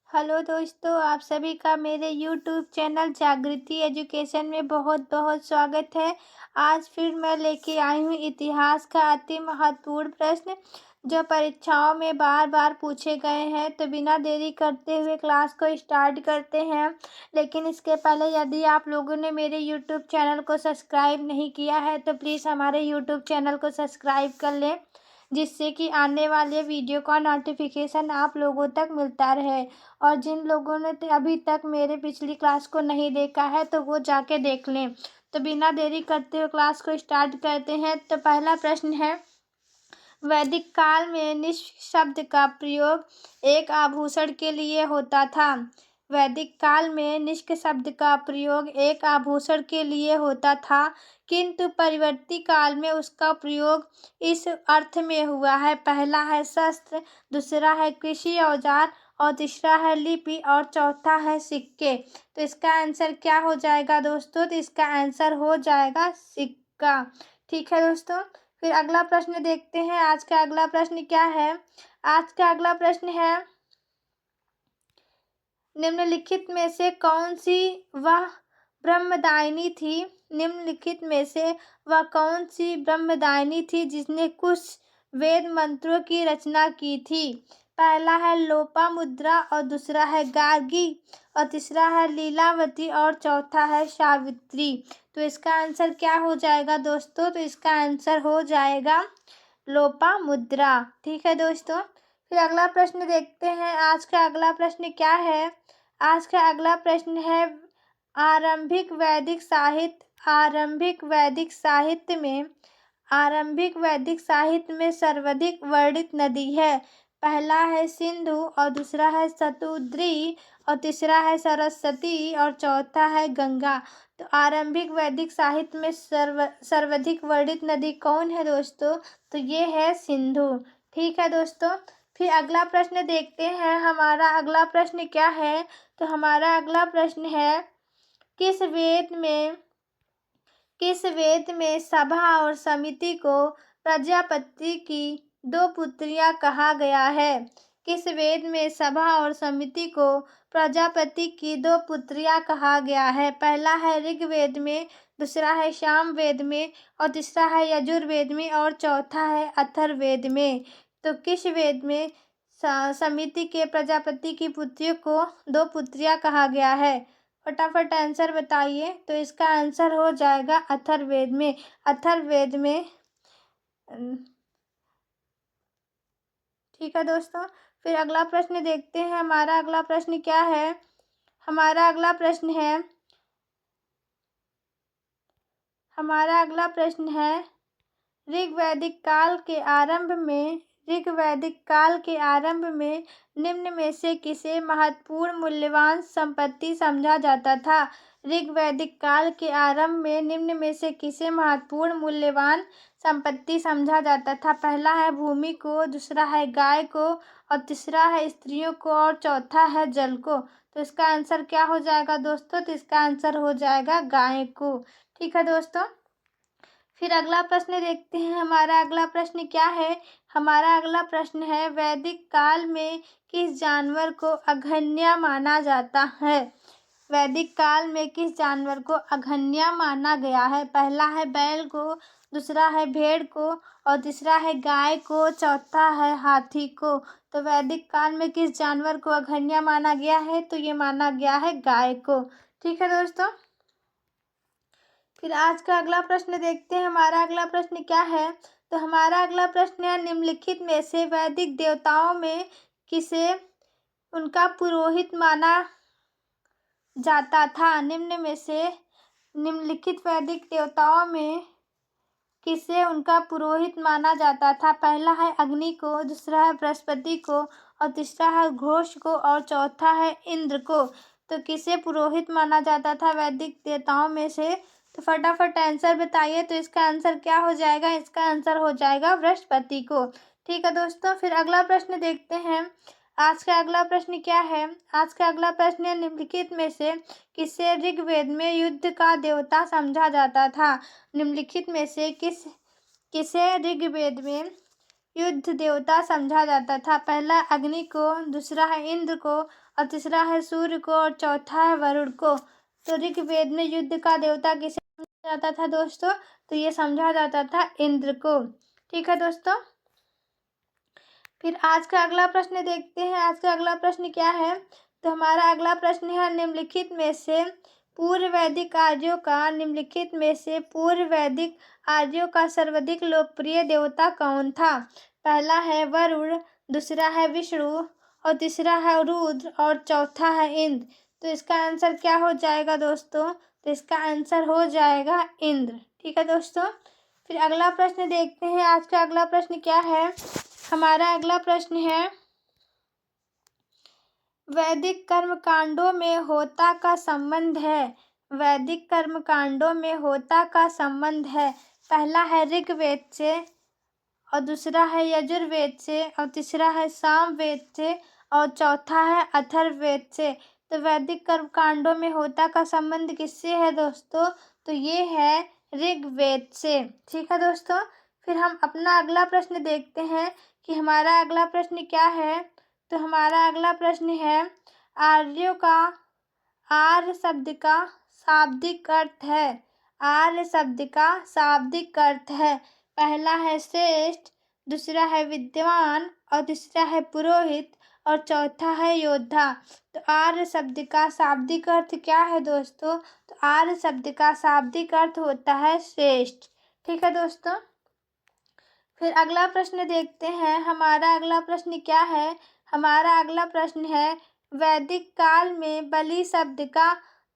Hello दोस्तों, आप सभी का मेरे यूट्यूब चैनल जागृति एजुकेशन में बहुत बहुत स्वागत है। आज फिर मैं लेके आई हूँ इतिहास का अति महत्वपूर्ण प्रश्न जो परीक्षाओं में बार बार पूछे गए हैं। तो बिना देरी करते हुए क्लास को स्टार्ट करते हैं। लेकिन इसके पहले यदि आप लोगों ने मेरे यूट्यूब चैनल को सब्सक्राइब नहीं किया है तो प्लीज़ हमारे यूट्यूब चैनल को सब्सक्राइब कर लें, जिससे कि आने वाले वीडियो का नोटिफिकेशन आप लोगों तक मिलता रहे। और जिन लोगों ने अभी तक मेरे पिछली क्लास को नहीं देखा है तो वो जाके देख लें। तो बिना देरी करते हुए क्लास को स्टार्ट करते हैं। तो पहला प्रश्न है, वैदिक काल में निष्क शब्द का प्रयोग एक आभूषण के लिए होता था। वैदिक काल में निष्क शब्द का प्रयोग एक आभूषण के लिए होता था, किंतु परिवर्ती काल में उसका प्रयोग इस अर्थ में हुआ है। पहला है शस्त्र, दूसरा है कृषि औजार और तीसरा है लिपि और चौथा है सिक्के। तो इसका आंसर क्या हो जाएगा दोस्तों? तो इसका आंसर हो जाएगा सिक्का। ठीक है दोस्तों, फिर अगला प्रश्न देखते हैं। आज का अगला प्रश्न क्या है? आज का अगला प्रश्न है, निम्नलिखित में से कौन सी वह ब्रह्मदायिनी थी? निम्नलिखित में से वह कौन सी ब्रह्मदायिनी थी जिसने कुछ वेद मंत्रों की रचना की थी? पहला है लोपामुद्रा और दूसरा है गार्गी और तीसरा है लीलावती और चौथा है सावित्री। तो इसका आंसर क्या हो जाएगा दोस्तों? तो इसका आंसर हो जाएगा लोपामुद्रा। ठीक है दोस्तों, फिर अगला प्रश्न देखते हैं। आज का अगला प्रश्न क्या है? आज का अगला प्रश्न है, आरंभिक वैदिक साहित्य में सर्वाधिक वर्णित नदी है। पहला है सिंधु और दूसरा है सतुद्री और तीसरा है सरस्वती और चौथा है गंगा। तो आरंभिक वैदिक साहित्य में सर्वाधिक वर्णित नदी कौन है दोस्तों? तो ये है सिंधु। ठीक है दोस्तों, फिर अगला प्रश्न देखते हैं। हमारा अगला प्रश्न क्या है? तो हमारा अगला प्रश्न है, किस वेद में सभा और समिति को प्रजापति की दो पुत्रियां कहा गया है? किस वेद में सभा और समिति को प्रजापति की दो पुत्रियां कहा गया है? पहला है ऋग्वेद में, दूसरा है सामवेद में और तीसरा है यजुर्वेद में और चौथा है अथर्ववेद में। तो किस वेद में समिति के प्रजापति की पुत्रियों को दो पुत्रियां कहा गया है? फटाफट आंसर बताइए। तो इसका आंसर हो जाएगा अथर्ववेद में। अथर्ववेद में। ठीक है दोस्तों, फिर अगला प्रश्न देखते हैं। हमारा अगला प्रश्न क्या है? हमारा अगला प्रश्न है, ऋग्वैदिक काल के आरंभ में निम्न में से किसे महत्वपूर्ण मूल्यवान संपत्ति समझा जाता था? ऋग्वैदिक काल के आरंभ में निम्न में से किसे महत्वपूर्ण मूल्यवान संपत्ति समझा जाता था? पहला है भूमि को, दूसरा है गाय को और तीसरा है स्त्रियों को और चौथा है जल को। तो इसका आंसर क्या हो जाएगा दोस्तों? तो इसका आंसर हो जाएगा गाय को। ठीक है दोस्तों, फिर अगला प्रश्न देखते हैं। हमारा अगला प्रश्न क्या है? हमारा अगला प्रश्न है, वैदिक काल में किस जानवर को अघन्या माना जाता है? वैदिक काल में किस जानवर को अघन्या माना गया है? पहला है बैल को, दूसरा है भेड़ को और तीसरा है गाय को, चौथा है हाथी को। तो वैदिक काल में किस जानवर को अघन्या माना गया है? तो ये माना गया है गाय को। ठीक है दोस्तों, फिर आज का अगला प्रश्न देखते हैं। हमारा अगला प्रश्न क्या है? तो हमारा अगला प्रश्न है, निम्नलिखित में से वैदिक देवताओं में किसे उनका पुरोहित माना जाता था? निम्नलिखित वैदिक देवताओं में किसे उनका पुरोहित माना जाता था? पहला है अग्नि को, दूसरा है बृहस्पति को और तीसरा है घोष को और चौथा है इंद्र को। तो किसे पुरोहित माना जाता था वैदिक देवताओं में से? तो फटाफट आंसर बताइए। तो इसका आंसर क्या हो जाएगा? इसका आंसर हो जाएगा बृहस्पति को। ठीक है दोस्तों, फिर अगला प्रश्न देखते हैं। आज का अगला प्रश्न क्या है? आज का अगला प्रश्न है, निम्नलिखित में से किसे ऋग्वेद में युद्ध का देवता समझा जाता था? निम्नलिखित में से किसे ऋग्वेद में युद्ध देवता समझा जाता था? पहला अग्नि को, दूसरा है इंद्र को, और तीसरा है सूर्य को, और चौथा है वरुण को। तो ऋग्वेद में युद्ध का देवता किसे समझा जाता था दोस्तों? तो ये समझा जाता था इंद्र को। ठीक है दोस्तों। फिर आज का अगला प्रश्न देखते हैं। आज का अगला प्रश्न क्या है? तो हमारा अगला प्रश्न है, निम्नलिखित में से पूर्व वैदिक आर्यों का सर्वाधिक लोकप्रिय देवता कौन था? पहला है वरुण, दूसरा है विष्णु, और तीसरा है रुद्र, और चौथा है इंद्र। तो इसका आंसर क्या हो जाएगा दोस्तों? तो इसका आंसर हो जाएगा इंद्र। ठीक है दोस्तों। फिर अगला प्रश्न देखते हैं। आज का अगला प्रश्न क्या है? हमारा अगला प्रश्न है, वैदिक कर्मकांडों में होता का संबंध है। वैदिक कर्मकांडों में होता का संबंध है। पहला है ऋग्वेद से, और दूसरा है यजुर्वेद से, और तीसरा है सामवेद से, और चौथा है अथर्ववेद से। तो वैदिक कर्मकांडों में होता का संबंध किससे है दोस्तों? तो ये है ऋग्वेद से। ठीक है दोस्तों। फिर हम अपना अगला प्रश्न देखते हैं कि हमारा अगला प्रश्न क्या है। तो हमारा अगला प्रश्न है, आर्यों का आर्य शब्द का शाब्दिक अर्थ है। आर्य शब्द का शाब्दिक अर्थ है। पहला है श्रेष्ठ, दूसरा है विद्वान, और तीसरा है पुरोहित, और चौथा है योद्धा। तो आर्य शब्द का शाब्दिक अर्थ क्या है दोस्तों? तो आर्य शब्द का शाब्दिक अर्थ होता है श्रेष्ठ। ठीक है दोस्तों। फिर अगला प्रश्न देखते हैं। हमारा अगला प्रश्न क्या है? हमारा अगला प्रश्न है, वैदिक काल में बलि शब्द का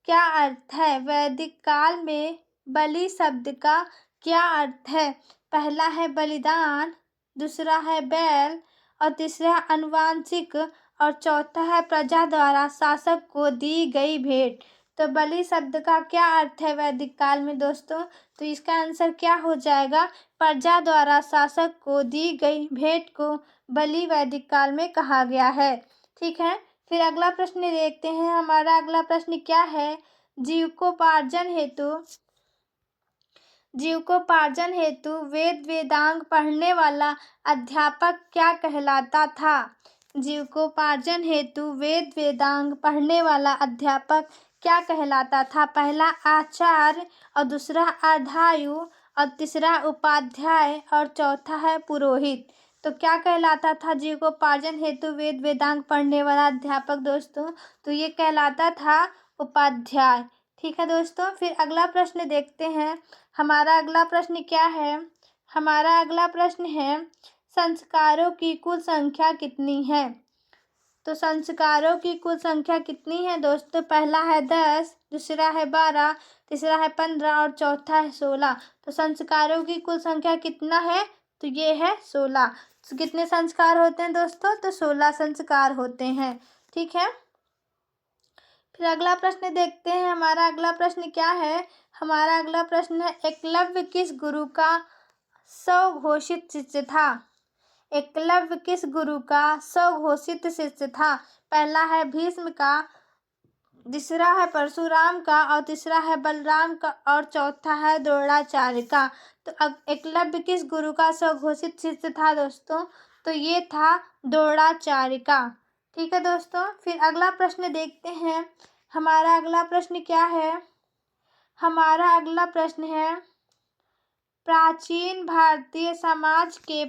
क्या अर्थ है? वैदिक काल में बलि शब्द का क्या अर्थ है? पहला है बलिदान, दूसरा है बैल, और तीसरा अनुवांशिक, और चौथा है प्रजा द्वारा शासक को दी गई भेंट। तो बलि शब्द का क्या अर्थ है वैदिक काल में दोस्तों? तो इसका आंसर क्या हो जाएगा? प्रजा द्वारा शासक को दी गई भेंट को बलि वैदिक काल में कहा गया है। ठीक है। फिर अगला प्रश्न देखते हैं। हमारा अगला प्रश्न क्या है? जीविकोपार्जन हेतु वेदांग पढ़ने वाला अध्यापक क्या कहलाता था? जीविकोपार्जन हेतु वेदांग पढ़ने वाला अध्यापक क्या कहलाता था? पहला आचार्य, और दूसरा अर्धायु, और तीसरा उपाध्याय, और चौथा है पुरोहित। तो क्या कहलाता था जीविकोपार्जन हेतु वेदांग पढ़ने वाला अध्यापक दोस्तों? तो ये कहलाता था उपाध्याय। ठीक है दोस्तों। फिर अगला प्रश्न देखते हैं। हमारा अगला प्रश्न क्या है? हमारा अगला प्रश्न है, संस्कारों की कुल संख्या कितनी है? तो संस्कारों की कुल संख्या कितनी है दोस्तों? पहला है 10, दूसरा है 12, तीसरा है 15, और चौथा है 16। तो संस्कारों की कुल संख्या कितना है? तो ये है 16। तो कितने संस्कार होते हैं दोस्तों? तो 16 संस्कार होते हैं। ठीक है। फिर अगला प्रश्न देखते हैं। हमारा अगला प्रश्न क्या है? हमारा अगला प्रश्न है, एकलव्य किस गुरु का स्वघोषित शिष्य था? एकलव्य किस गुरु का स्वघोषित शिष्य था? पहला है भीष्म का, दूसरा है परशुराम का, और तीसरा है बलराम का, और चौथा है द्रोणाचार्य का। तो अब एकलव्य किस गुरु का स्वघोषित शिष्य था दोस्तों? तो ये था द्रोणाचार्य का। ठीक है दोस्तों। फिर अगला प्रश्न देखते हैं। हमारा अगला प्रश्न क्या है? हमारा अगला प्रश्न है, प्राचीन भारतीय समाज के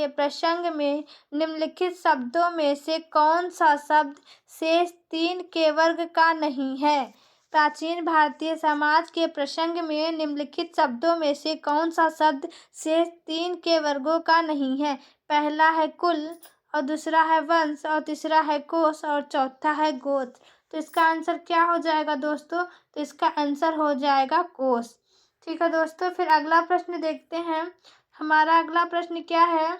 प्रसंग में निम्नलिखित शब्दों में से कौन सा शब्द शेष 3 के वर्ग का नहीं है? प्राचीन भारतीय समाज के प्रसंग में निम्नलिखित शब्दों में से कौन सा शब्द शेष 3 के वर्गों का नहीं है? पहला है कुल, और दूसरा है वंश, और तीसरा है कोश, और चौथा है गोत्र। तो इसका आंसर क्या हो जाएगा दोस्तों? तो इसका आंसर हो जाएगा कोश। ठीक है दोस्तों। फिर अगला प्रश्न देखते हैं। हमारा अगला प्रश्न क्या है?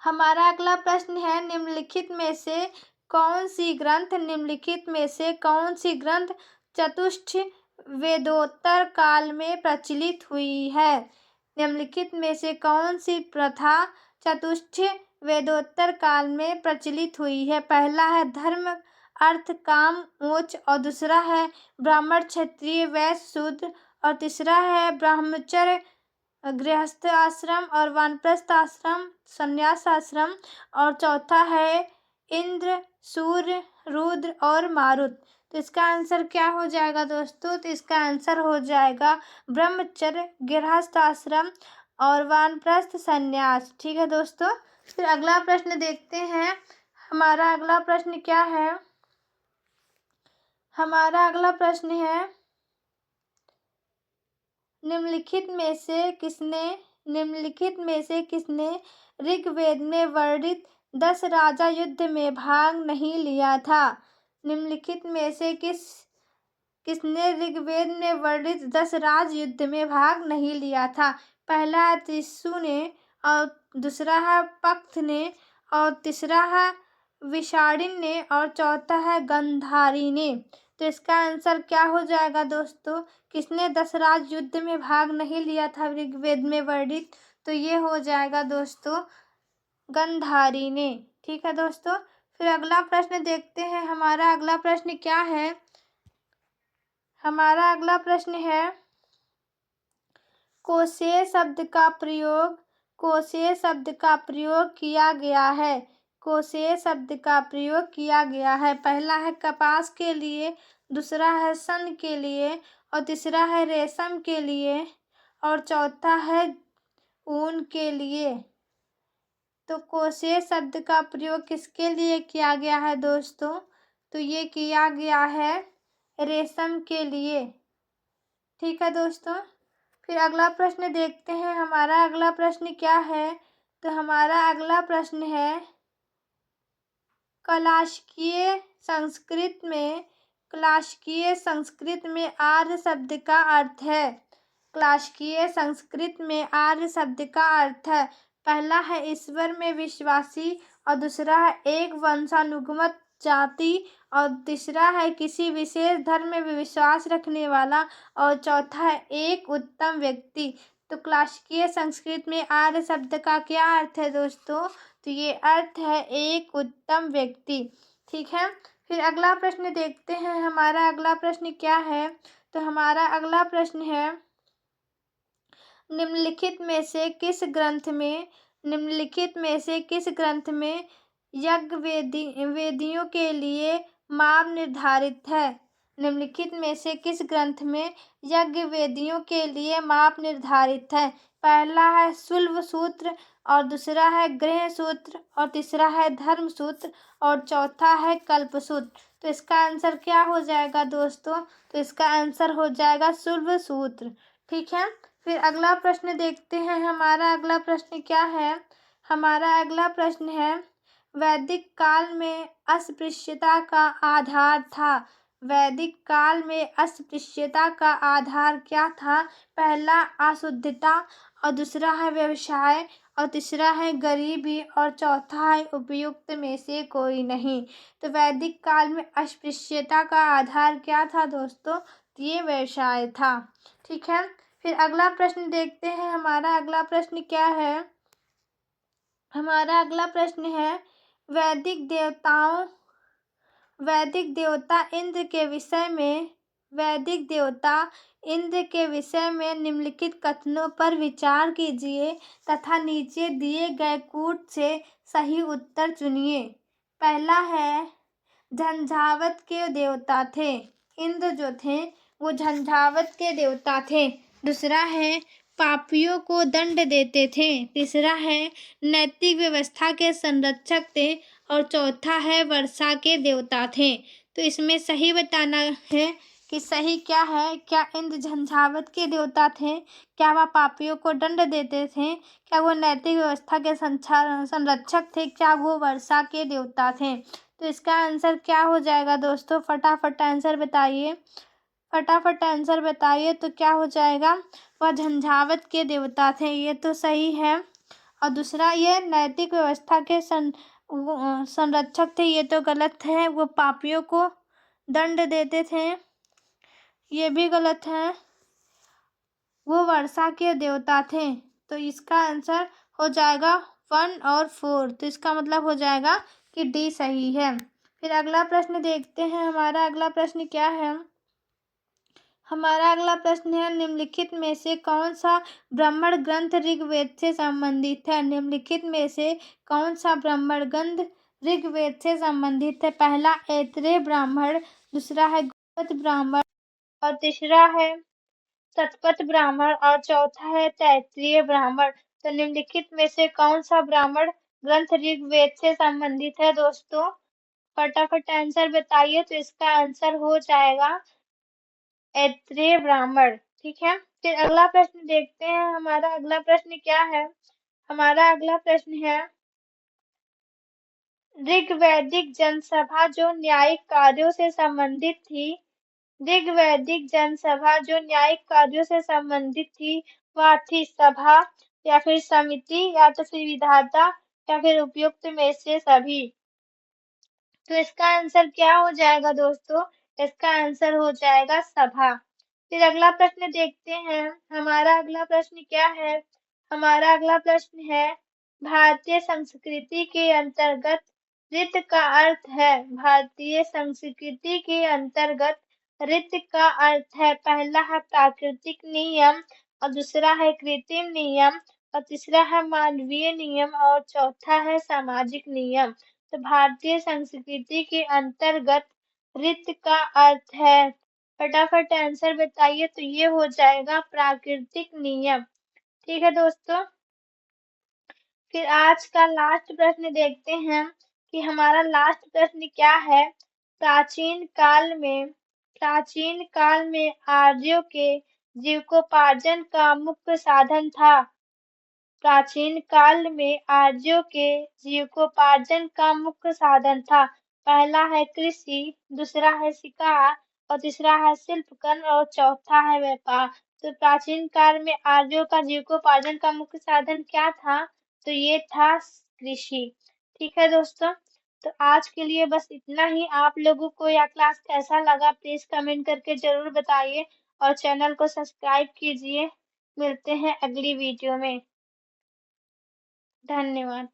हमारा अगला प्रश्न है, निम्नलिखित में से कौन सी ग्रंथ चतुष्ट वेदोत्तर काल में प्रचलित हुई है? निम्नलिखित में से कौन सी प्रथा चतुष्ट वेदोत्तर काल में प्रचलित हुई है? पहला है धर्म, अर्थ, काम, मोक्ष, और दूसरा है ब्राह्मण, क्षत्रिय, वैश्य, शूद्र, और तीसरा है ब्रह्मचर्य गृहस्थ आश्रम और वानप्रस्थ आश्रम संन्यास आश्रम, और चौथा है इंद्र, सूर्य, रुद्र और मारुत। तो इसका आंसर क्या हो जाएगा दोस्तों? तो इसका आंसर हो जाएगा ब्रह्मचर्य गृहस्थ आश्रम और वानप्रस्थ संन्यास। ठीक है दोस्तों। फिर अगला प्रश्न देखते हैं। हमारा अगला प्रश्न क्या है? हमारा अगला प्रश्न है, निम्नलिखित में से किसने ऋग्वेद में वर्णित 10 राजा युद्ध में भाग नहीं लिया था? निम्नलिखित में से किसने ऋग्वेद में वर्णित 10 राज युद्ध में भाग नहीं लिया था? पहला है त्रिशु ने, और दूसरा है पक्थ ने, और तीसरा है विषाणिन ने, और चौथा है गंधारी ने। तो इसका आंसर क्या हो जाएगा दोस्तों? किसने 10 राज युद्ध में भाग नहीं लिया था ऋग्वेद में वर्णित? तो ये हो जाएगा दोस्तों गंधारी ने। ठीक है दोस्तों। फिर अगला प्रश्न देखते हैं। हमारा अगला प्रश्न क्या है? हमारा अगला प्रश्न है, कोसेय शब्द का प्रयोग किया गया है। कोसेय शब्द का प्रयोग किया गया है। पहला है कपास के लिए, दूसरा है सन के लिए, और तीसरा है रेशम के लिए, और चौथा है ऊन के लिए। तो कोसेय शब्द का प्रयोग किसके लिए किया गया है दोस्तों? तो ये किया गया है रेशम के लिए। ठीक है दोस्तों। फिर अगला प्रश्न देखते हैं। हमारा अगला प्रश्न क्या है? तो हमारा अगला प्रश्न है, क्लासिकीय संस्कृत में आर्य शब्द का अर्थ है। क्लासिकीय संस्कृत में आर्य शब्द का अर्थ है। पहला है ईश्वर में विश्वासी, और दूसरा है एक वंशानुगत जाति, और तीसरा है किसी विशेष धर्म में विश्वास रखने वाला, और चौथा है एक उत्तम व्यक्ति। तो क्लासिकीय संस्कृत में आर्य शब्द का क्या अर्थ है दोस्तों? तो ये अर्थ है एक उत्तम व्यक्ति। ठीक है। फिर अगला प्रश्न देखते हैं। हमारा अगला प्रश्न क्या है? तो हमारा अगला प्रश्न है, निम्नलिखित में से किस ग्रंथ में यज्ञ वेदियों के लिए माप निर्धारित है? निम्नलिखित में से किस ग्रंथ में यज्ञ वेदियों के लिए माप निर्धारित है? पहला है शुल्ब सूत्र, और दूसरा है गृह सूत्र, और तीसरा है धर्म सूत्र, और चौथा है कल्प सूत्र। तो इसका आंसर क्या हो जाएगा दोस्तों? तो इसका आंसर हो जाएगा शुल्ब सूत्र। ठीक है। फिर अगला प्रश्न देखते हैं। हमारा अगला प्रश्न क्या है? हमारा अगला प्रश्न है, वैदिक काल में अस्पृश्यता का आधार था। वैदिक काल में अस्पृश्यता का आधार क्या था? पहला अशुद्धता, और दूसरा है व्यवसाय, और तीसरा है गरीबी, और चौथा है उपयुक्त में से कोई नहीं। तो वैदिक काल में अस्पृश्यता का आधार क्या था दोस्तों? तो ये व्यवसाय था। ठीक है। फिर अगला प्रश्न देखते हैं। हमारा अगला प्रश्न क्या है? हमारा अगला प्रश्न है, वैदिक देवता इंद्र के विषय में निम्नलिखित कथनों पर विचार कीजिए तथा नीचे दिए गए कूट से सही उत्तर चुनिए। पहला है, झंझावात के देवता थे। इंद्र जो थे वो झंझावात के देवता थे। दूसरा है, पापियों को दंड देते थे। तीसरा है, नैतिक व्यवस्था के संरक्षक थे, और चौथा है, वर्षा के देवता थे। तो इसमें सही बताना है कि सही क्या है। क्या इंद्र झंझावात के देवता थे? क्या वह पापियों को दंड देते थे? क्या वो नैतिक व्यवस्था के संरक्षक थे? क्या वो वर्षा के देवता थे? तो इसका आंसर क्या हो जाएगा दोस्तों? फटाफट आंसर बताइए। तो क्या हो जाएगा? वह झंझावात के देवता थे, ये तो सही है। और दूसरा, ये नैतिक व्यवस्था के संरक्षक थे, ये तो गलत है। वो पापियों को दंड देते थे, ये भी गलत है। वो वर्षा के देवता थे। तो इसका आंसर हो जाएगा 1 और 4। तो इसका मतलब हो जाएगा कि डी सही है। फिर अगला प्रश्न देखते हैं। हमारा अगला प्रश्न क्या है? हमारा अगला प्रश्न है, निम्नलिखित में से कौन सा ब्राह्मण ग्रंथ ऋग्वेद से संबंधित है? निम्नलिखित में से कौन सा ब्राह्मण ग्रंथ ऋग्वेद से संबंधित है? पहला ऐत्रेय ब्राह्मण, दूसरा है गौड़ ब्राह्मण और तीसरा है शतपथ ब्राह्मण और चौथा है तैत्तिरीय ब्राह्मण। तो निम्नलिखित में से कौन सा ब्राह्मण ग्रंथ ऋग्वेद से संबंधित है दोस्तों? फटाफट आंसर बताइए। तो इसका आंसर हो जाएगा ऐत्रेय ब्राह्मण। ठीक है, फिर अगला प्रश्न देखते हैं। हमारा अगला प्रश्न क्या है? हमारा अगला प्रश्न है, ऋग्वैदिक जनसभा जो न्यायिक कार्यों से संबंधित थी, ऋग्वैदिक जनसभा जो न्यायिक कार्यों से संबंधित थी, वह थी सभा या फिर समिति या तो फिर विधाता या फिर उपयुक्त में से सभी। तो इसका आंसर क्या हो जाएगा दोस्तों? इसका आंसर हो जाएगा सभा। फिर अगला प्रश्न देखते हैं। हमारा अगला प्रश्न क्या है? हमारा अगला प्रश्न है, भारतीय संस्कृति के अंतर्गत ऋत का अर्थ है। भारतीय संस्कृति के अंतर्गत ऋत का अर्थ है, पहला है प्राकृतिक नियम और दूसरा है कृत्रिम नियम और तीसरा है मानवीय नियम और चौथा है सामाजिक नियम। तो भारतीय संस्कृति के अंतर्गत ऋत का अर्थ है, फटाफट आंसर बताइए। तो ये हो जाएगा प्राकृतिक नियम। ठीक है दोस्तों, फिर आज का लास्ट प्रश्न देखते हैं कि हमारा लास्ट प्रश्न क्या है। प्राचीन काल में आर्यों के जीविकोपार्जन का मुख्य साधन था। प्राचीन काल में आर्यों के जीविकोपार्जन का मुख्य साधन था। पहला है कृषि, दूसरा है शिकार और तीसरा है शिल्पकर्म और चौथा है व्यापार। तो प्राचीन काल में आर्यों का जीविकोपार्जन का मुख्य साधन क्या था? तो ये था कृषि। ठीक है दोस्तों, तो आज के लिए बस इतना ही। आप लोगों को यह क्लास कैसा लगा प्लीज कमेंट करके जरूर बताइए और चैनल को सब्सक्राइब कीजिए। मिलते हैं अगली वीडियो में। धन्यवाद।